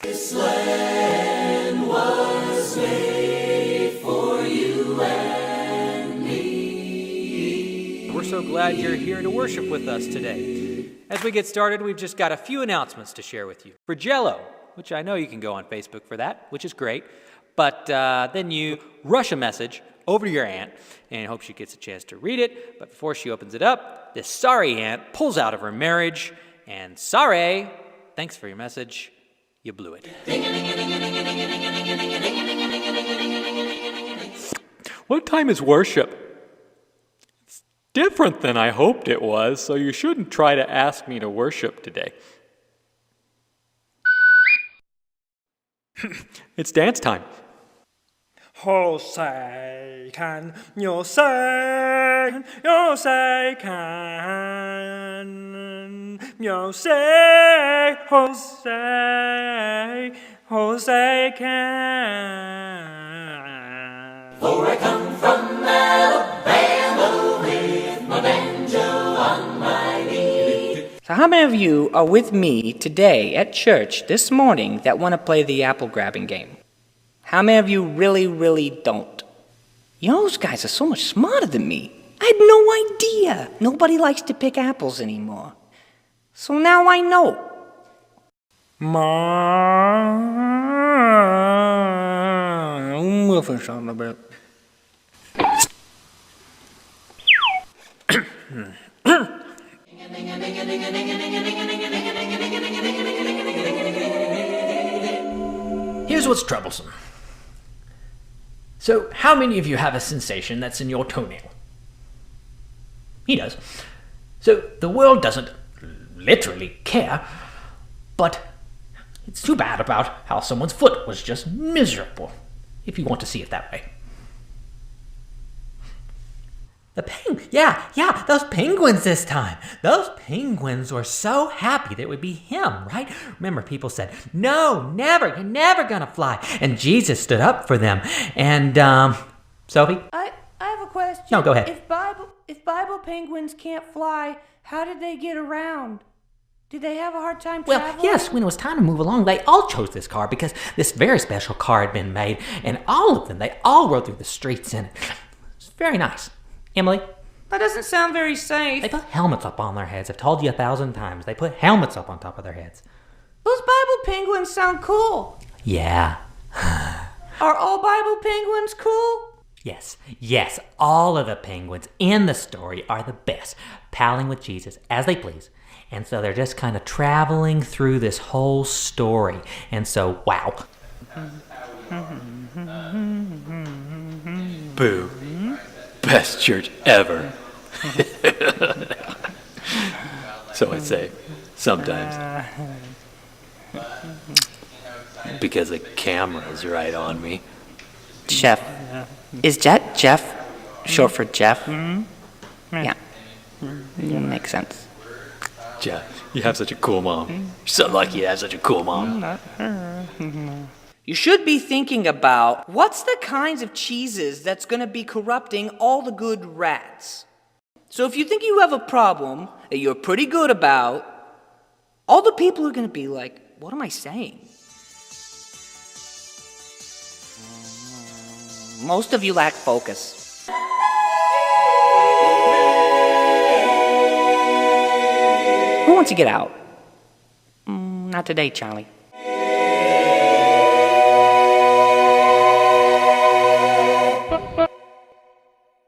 This land was made for you and me. We're so glad you're here to worship with us today. As we get started, we've just got a few announcements to share with you. For Jello, which I know you can go on Facebook for that, which is great, but then you rush a message over to your aunt and hope she gets a chance to read it. But before she opens it up, this sorry aunt pulls out of her marriage, and sorry, thanks for your message, you blew it. What time is worship? It's different than I hoped it was, so you shouldn't try to ask me to worship today. It's dance time. Jose can, Jose, Jose can, Jose, Jose, Jose can. For I come from Alabama with my banjo on my knee. So how many of you are with me today at church this morning that want to play the apple grabbing game? How many of you really don't? You know, those guys are so much smarter than me. I had no idea. Nobody likes to pick apples anymore. So now I know. Here's what's troublesome. So, how many of you have a sensation that's in your toenail? He does. So, the world doesn't literally care, but it's too bad about how someone's foot was just miserable, if you want to see it that way. Yeah, those penguins this time. Those penguins were so happy that it would be him, right? Remember, people said, no, never, you're never gonna fly. And Jesus stood up for them. And, Sophie? I have a question. No, go ahead. If Bible penguins can't fly, how did they get around? Did they have a hard time traveling? Well, yes, when it was time to move along, they all chose this car because this very special car had been made, and all of them, they all rode through the streets in it. It's very nice. Emily? That doesn't sound very safe. They put helmets up on their heads. I've told you 1,000 times. They put helmets up on top of their heads. Those Bible penguins sound cool. Yeah. Are all Bible penguins cool? Yes, all of the penguins in the story are the best, palling with Jesus as they please. And so they're just kind of traveling through this whole story. And so, wow. Boo. Best church ever. So I say, sometimes. Because the camera's right on me. Jeff. Is that Jeff short for Jeff? Yeah. Makes sense. Jeff, you have such a cool mom. You're so lucky to have such a cool mom. You should be thinking about what's the kinds of cheeses that's going to be corrupting all the good rats. So if you think you have a problem that you're pretty good about, all the people are going to be like, what am I saying? Most of you lack focus. Who wants to get out? Not today, Charlie.